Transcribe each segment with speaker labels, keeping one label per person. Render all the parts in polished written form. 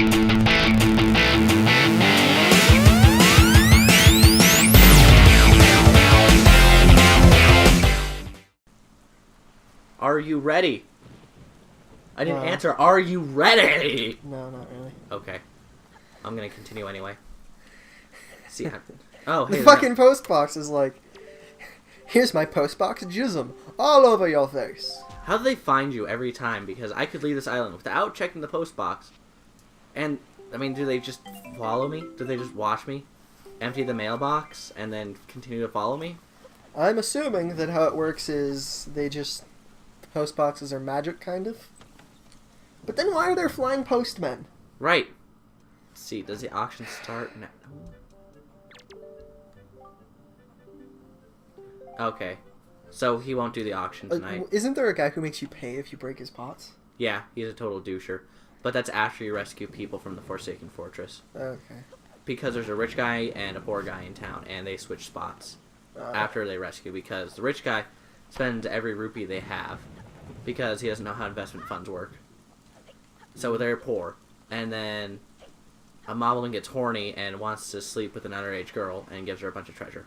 Speaker 1: Are you ready? I didn't answer. Are you ready?
Speaker 2: No, not really.
Speaker 1: Okay. I'm gonna continue anyway. See, oh, hey.
Speaker 2: The fucking post box is like, here's my post box jism all over your face.
Speaker 1: How do they find you every time? Because I could leave this island without checking the post box. And, I mean, do they just follow me? Do they just watch me? Empty the mailbox and then continue to follow me?
Speaker 2: I'm assuming that how it works is the post boxes are magic, kind of. But then why are there flying postmen?
Speaker 1: Right. Let's see, does the auction start now? Okay. So he won't do the auction tonight.
Speaker 2: Isn't there a guy who makes you pay if you break his pots?
Speaker 1: Yeah, he's a total doucher. But that's after you rescue people from the Forsaken Fortress.
Speaker 2: Okay.
Speaker 1: Because there's a rich guy and a poor guy in town, and they switch spots after they rescue, because the rich guy spends every rupee they have because he doesn't know how investment funds work. So they're poor. And then a moblin gets horny and wants to sleep with an underage girl and gives her a bunch of treasure.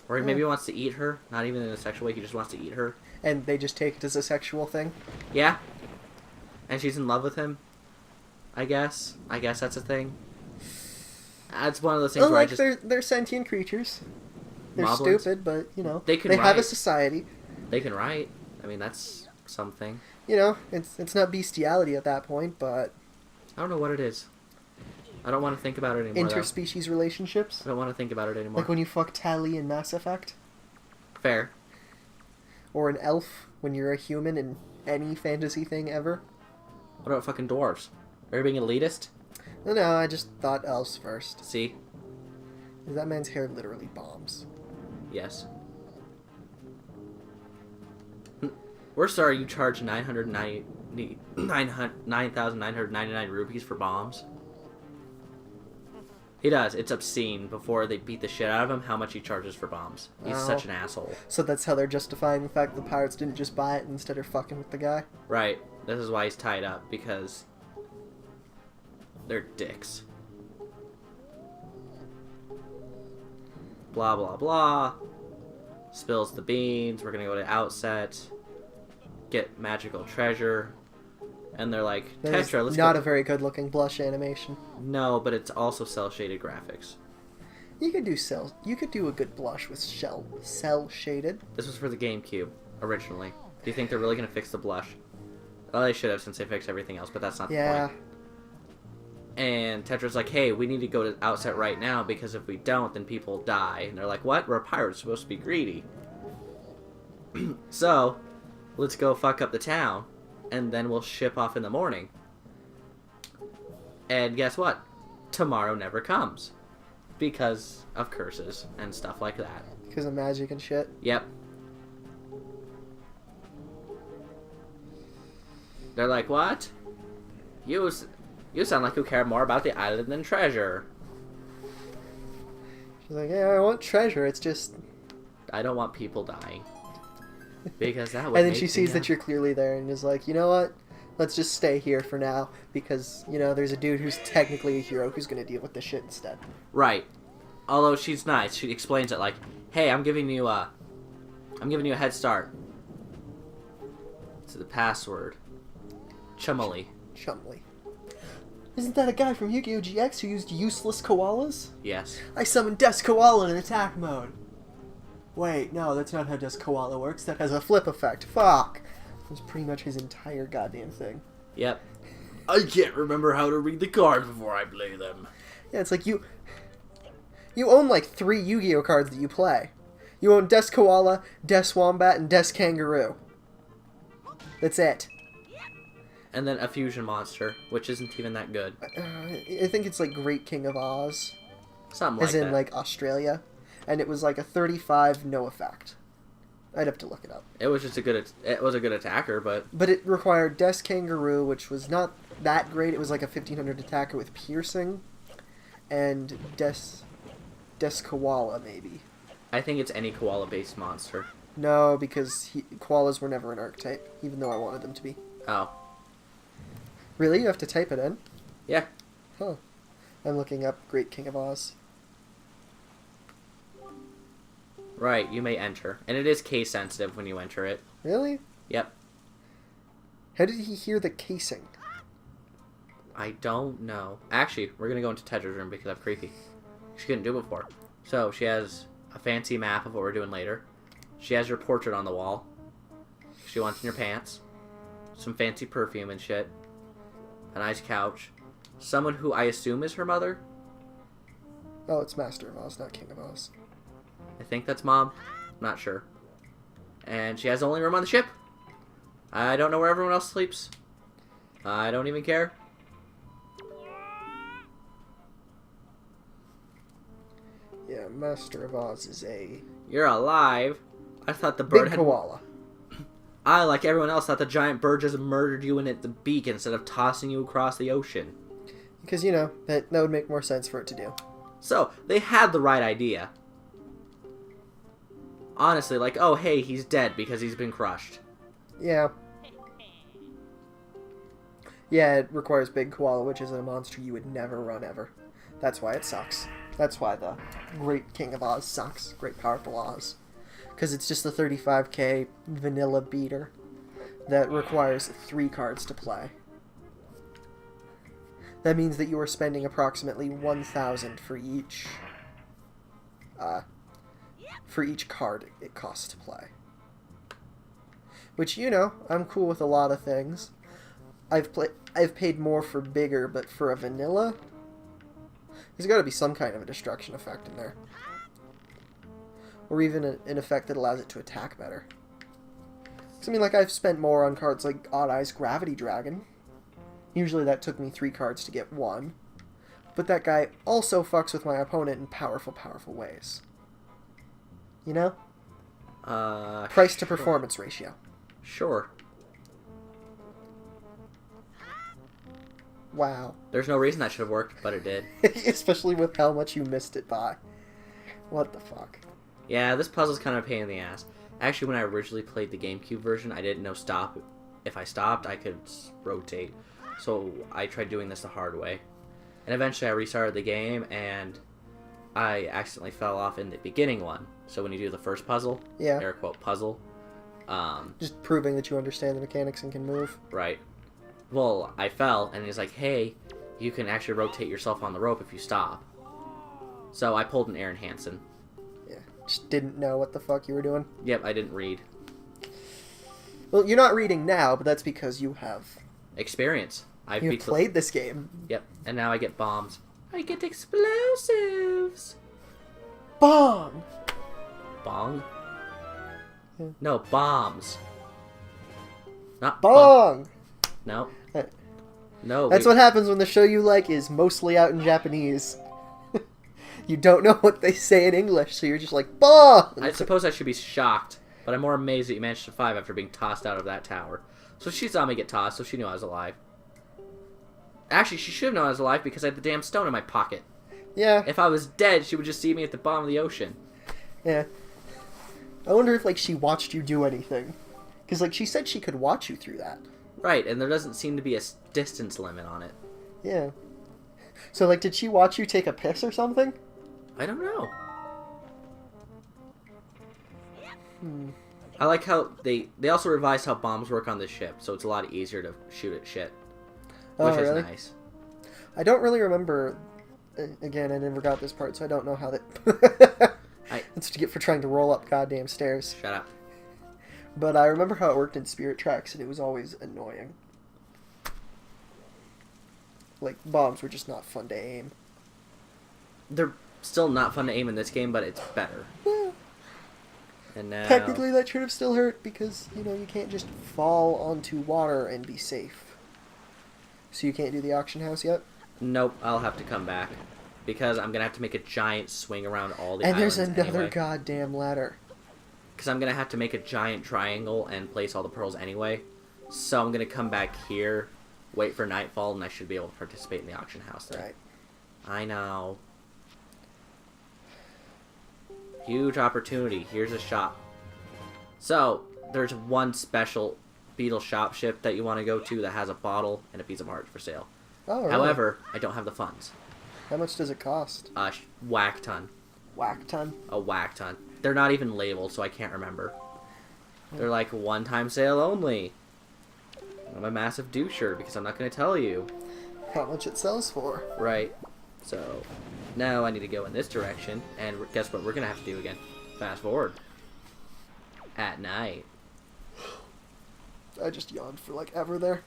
Speaker 1: Or maybe he wants to eat her, not even in a sexual way, he just wants to eat her.
Speaker 2: And they just take it as a sexual thing?
Speaker 1: Yeah. And she's in love with him, I guess. I guess that's a thing. That's one of those things where
Speaker 2: like, they're sentient creatures. They're
Speaker 1: Moblins?
Speaker 2: stupid, but, you know,
Speaker 1: they
Speaker 2: have a society.
Speaker 1: They can write. I mean, that's something.
Speaker 2: You know, it's not bestiality at that point, but...
Speaker 1: I don't know what it is. I don't want to think about it anymore,
Speaker 2: Interspecies relationships?
Speaker 1: I don't want to think about it anymore.
Speaker 2: Like when you fuck Tali in Mass Effect?
Speaker 1: Fair.
Speaker 2: Or an elf when you're a human in any fantasy thing ever?
Speaker 1: What about fucking dwarves? Are you being elitist?
Speaker 2: No, I just thought elves first.
Speaker 1: See?
Speaker 2: That man's hair literally bombs.
Speaker 1: Yes. We're sorry you charge 9,999 rupees for bombs. He does. It's obscene before they beat the shit out of him how much he charges for bombs. He's such an asshole.
Speaker 2: So that's how they're justifying the fact that the pirates didn't just buy it instead of fucking with the guy?
Speaker 1: Right. This is why he's tied up, because they're dicks. Blah, blah, blah. Spills the beans. We're gonna go to Outset. Get magical treasure. And they're like, Tetra, let's
Speaker 2: not a very good looking blush animation.
Speaker 1: No, but it's also cel-shaded graphics.
Speaker 2: You could do a good blush with cel shaded.
Speaker 1: This was for the GameCube, originally. Do you think they're really gonna fix the blush? Well, they should have, since they fixed everything else, but that's not the point. And Tetra's like, hey, we need to go to Outset right now, because if we don't, then people die. And they're like, what? We're pirates, supposed to be greedy. So, let's go fuck up the town, and then we'll ship off in the morning. And guess what? Tomorrow never comes. Because of curses and stuff like that.
Speaker 2: Because of magic and shit?
Speaker 1: Yep. They're like, what? You sound like you care more about the island than treasure.
Speaker 2: She's like, yeah, I want treasure, it's just...
Speaker 1: I don't want people dying. Because that would
Speaker 2: And then she sees that you're clearly there and is like, you know what? Let's just stay here for now, because, you know, there's a dude who's technically a hero who's going to deal with this shit instead.
Speaker 1: Right. Although she's nice. She explains it like, hey, I'm giving you a head start. To the password. Chumley.
Speaker 2: Isn't that a guy from Yu-Gi-Oh! GX who used useless koalas?
Speaker 1: Yes.
Speaker 2: I summoned Death Koala in attack mode. Wait, no, that's not how Death Koala works. That has a flip effect. Fuck. That's pretty much his entire goddamn thing.
Speaker 1: Yep. I can't remember how to read the cards before I play them.
Speaker 2: Yeah, it's like you own like 3 Yu-Gi-Oh! Cards that you play. You own Death Koala, Death Wombat, and Death Kangaroo. That's it.
Speaker 1: And then a fusion monster, which isn't even that good.
Speaker 2: I think it's like Great King of Oz.
Speaker 1: Something like that.
Speaker 2: As in like Australia. And it was like a 35 no effect. I'd have to look it up.
Speaker 1: It was just a good attacker, but
Speaker 2: it required Death Kangaroo, which was not that great. It was like a 1500 attacker with piercing, and Death Koala maybe.
Speaker 1: I think it's any koala-based monster.
Speaker 2: No, because koalas were never an archetype, even though I wanted them to be.
Speaker 1: Oh.
Speaker 2: Really? You have to type it in?
Speaker 1: Yeah.
Speaker 2: Huh. I'm looking up Great King of Oz.
Speaker 1: Right, you may enter. And it is case sensitive when you enter it.
Speaker 2: Really?
Speaker 1: Yep.
Speaker 2: How did he hear the casing?
Speaker 1: I don't know. Actually, we're going to go into Tedra's room because I'm creepy. She couldn't do it before. So, she has a fancy map of what we're doing later. She has your portrait on the wall. She wants in your pants. Some fancy perfume and shit. A nice couch. Someone who I assume is her mother.
Speaker 2: Oh, it's Master of Oz, not King of Oz.
Speaker 1: I think that's Mom. I'm not sure. And she has the only room on the ship. I don't know where everyone else sleeps. I don't even care.
Speaker 2: Yeah, Master of Oz is a
Speaker 1: You're alive. I thought the bird
Speaker 2: big
Speaker 1: had...
Speaker 2: koala.
Speaker 1: I, like everyone else, thought the giant bird just murdered you in at the beak instead of tossing you across the ocean.
Speaker 2: Because, you know, that would make more sense for it to do.
Speaker 1: So, they had the right idea. Honestly, like, oh, hey, he's dead because he's been crushed.
Speaker 2: Yeah. Yeah, it requires Big Koala, which is a monster you would never run ever. That's why it sucks. That's why the Great King of Oz sucks. Great Powerful Oz. Because it's just the 35k vanilla beater that requires 3 cards to play. That means that you are spending approximately 1,000 for each card it costs to play. Which, you know, I'm cool with a lot of things. I've paid more for bigger, but for a vanilla, there's got to be some kind of a destruction effect in there. Or even an effect that allows it to attack better. Because, I mean, like, I've spent more on cards like Odd Eyes Gravity Dragon. Usually that took me 3 cards to get 1. But that guy also fucks with my opponent in powerful, powerful ways. You know? Price to performance ratio.
Speaker 1: Sure.
Speaker 2: Wow.
Speaker 1: There's no reason that should have worked, but it did.
Speaker 2: Especially with how much you missed it by. What the fuck?
Speaker 1: Yeah, this puzzle's kind of a pain in the ass. Actually, when I originally played the GameCube version, I didn't know stop. If I stopped, I could rotate. So I tried doing this the hard way. And eventually I restarted the game, and I accidentally fell off in the beginning one. So when you do the first puzzle,
Speaker 2: Yeah.
Speaker 1: air quote puzzle,
Speaker 2: Just proving that you understand the mechanics and can move.
Speaker 1: right. Well, I fell, and he's like, hey, you can actually rotate yourself on the rope if you stop. So I pulled an Aaron Hansen.
Speaker 2: Yeah. Just didn't know what the fuck you were doing.
Speaker 1: Yep, I didn't read.
Speaker 2: Well, you're not reading now, but that's because you have
Speaker 1: Experience. I've
Speaker 2: you
Speaker 1: beat the-
Speaker 2: played this game.
Speaker 1: Yep, and now I get bombs. I get explosives.
Speaker 2: Bong!
Speaker 1: Bong?
Speaker 2: Yeah.
Speaker 1: No, bombs. Not
Speaker 2: Bong!
Speaker 1: No.
Speaker 2: Uh,
Speaker 1: No.
Speaker 2: That's what happens when the show you like is mostly out in Japanese. You don't know what they say in English, so you're just like, Bong!
Speaker 1: I suppose I should be shocked, but I'm more amazed that you managed to survive after being tossed out of that tower. So she saw me get tossed, so she knew I was alive. Actually, she should have known I was alive because I had the damn stone in my pocket.
Speaker 2: Yeah.
Speaker 1: If I was dead, she would just see me at the bottom of the ocean.
Speaker 2: Yeah. I wonder if, like, she watched you do anything. Because, like, she said she could watch you through that.
Speaker 1: Right, and there doesn't seem to be a distance limit on it.
Speaker 2: Yeah. So, like, did she watch you take a piss or something?
Speaker 1: I don't know.
Speaker 2: Hmm.
Speaker 1: I like how they also revised how bombs work on this ship, so it's a lot easier to shoot at shit. Which
Speaker 2: Oh, really?
Speaker 1: is nice.
Speaker 2: I don't really remember. Again, I never got this part, so I don't know how that. That's what you get for trying to roll up goddamn stairs.
Speaker 1: Shut up.
Speaker 2: But I remember how it worked in Spirit Tracks, and it was always annoying. Like, bombs were just not fun to aim.
Speaker 1: They're still not fun to aim in this game, but it's better.
Speaker 2: Yeah.
Speaker 1: And now...
Speaker 2: Technically, that should have still hurt, because, you know, you can't just fall onto water and be safe. So you can't do the auction house yet?
Speaker 1: Nope, I'll have to come back. Because I'm going to have to make a giant swing around all the
Speaker 2: And
Speaker 1: islands
Speaker 2: there's another
Speaker 1: anyway.
Speaker 2: goddamn ladder.
Speaker 1: Because I'm going to have to make a giant triangle and place all the pearls anyway. So I'm going to come back here, wait for nightfall, and I should be able to participate in the auction house then.
Speaker 2: Right.
Speaker 1: I know. Huge opportunity. Here's a shop. So, there's one special Beetle shop ship that you want to go to that has a bottle and a piece of art for sale.
Speaker 2: Oh, really?
Speaker 1: However, I don't have the funds.
Speaker 2: How much does it cost?
Speaker 1: Whack ton.
Speaker 2: Whack ton.
Speaker 1: A whack ton. They're not even labeled, so I can't remember. They're like one-time sale only. I'm a massive doucher because I'm not going to tell you.
Speaker 2: How much it sells for.
Speaker 1: Right. So, now I need to go in this direction, and guess what we're going to have to do again? Fast forward. At night.
Speaker 2: I just yawned for like ever there.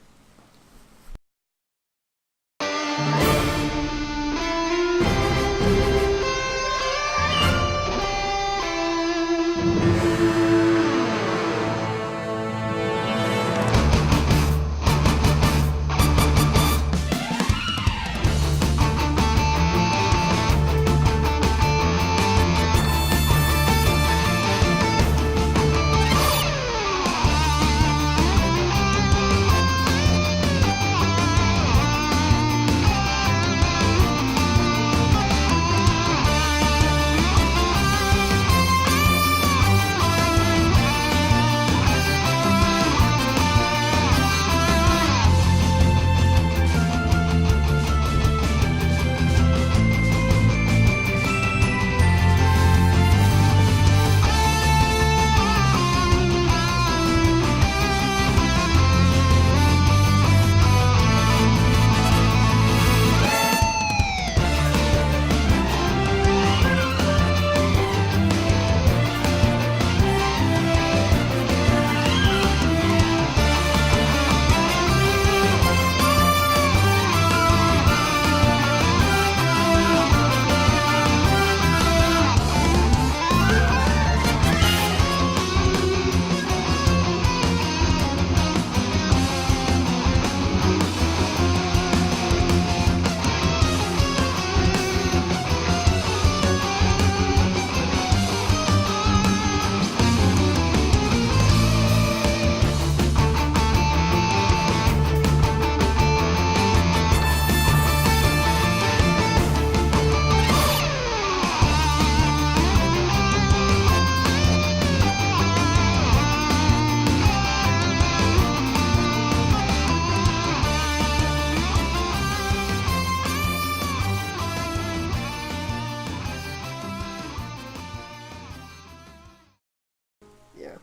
Speaker 2: Yeah.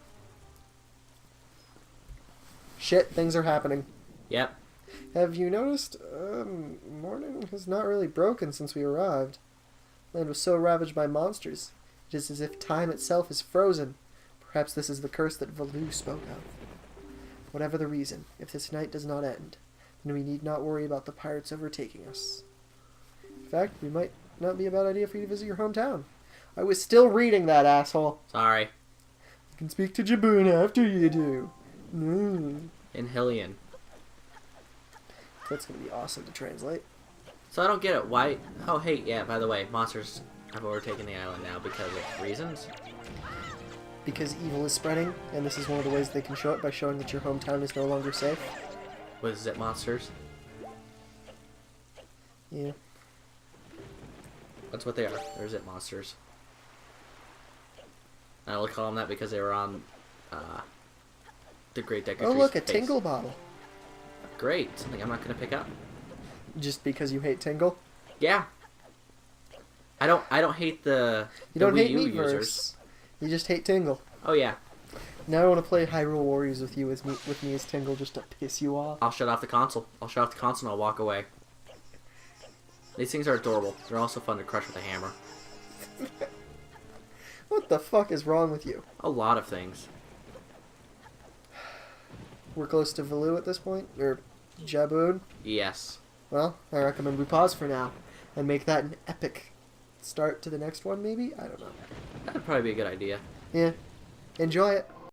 Speaker 2: Shit, things are happening.
Speaker 1: Yep.
Speaker 2: Have you noticed? Morning has not really broken since we arrived. Land was so ravaged by monsters. It is as if time itself is frozen. Perhaps this is the curse that Valu spoke of. Whatever the reason, if this night does not end, then we need not worry about the pirates overtaking us. In fact, we might not be a bad idea for you to visit your hometown. I was still reading that, asshole.
Speaker 1: Sorry.
Speaker 2: You can speak to Jaboon after you do.
Speaker 1: In Hylian.
Speaker 2: That's going to be awesome to translate.
Speaker 1: So I don't get it. Why? Oh, hey, yeah, by the way, monsters have overtaken the island now because of reasons.
Speaker 2: Because evil is spreading, and this is one of the ways they can show it by showing that your hometown is no longer safe.
Speaker 1: With zip monsters?
Speaker 2: Yeah.
Speaker 1: That's what they are. They're zip monsters. And I will call them that because they were on the Great Deku
Speaker 2: Oh,
Speaker 1: Tree's
Speaker 2: look, a
Speaker 1: face.
Speaker 2: Tingle bottle.
Speaker 1: Great. Something I'm not going to pick up.
Speaker 2: Just because you hate Tingle?
Speaker 1: Yeah. I don't hate the
Speaker 2: You don't
Speaker 1: Wii
Speaker 2: hate
Speaker 1: U
Speaker 2: Meatverse.
Speaker 1: users.
Speaker 2: You just hate Tingle.
Speaker 1: Oh yeah.
Speaker 2: Now I want to play Hyrule Warriors with you as me as Tingle just to piss you off.
Speaker 1: I'll shut off the console. I'll shut off the console and I'll walk away. These things are adorable. They're also fun to crush with a hammer.
Speaker 2: What the fuck is wrong with you?
Speaker 1: A lot of things.
Speaker 2: We're close to Valu at this point? Or Jaboon?
Speaker 1: Yes.
Speaker 2: Well, I recommend we pause for now and make that an epic start to the next one, maybe? I don't know.
Speaker 1: That'd probably be a good idea.
Speaker 2: Yeah. Enjoy it.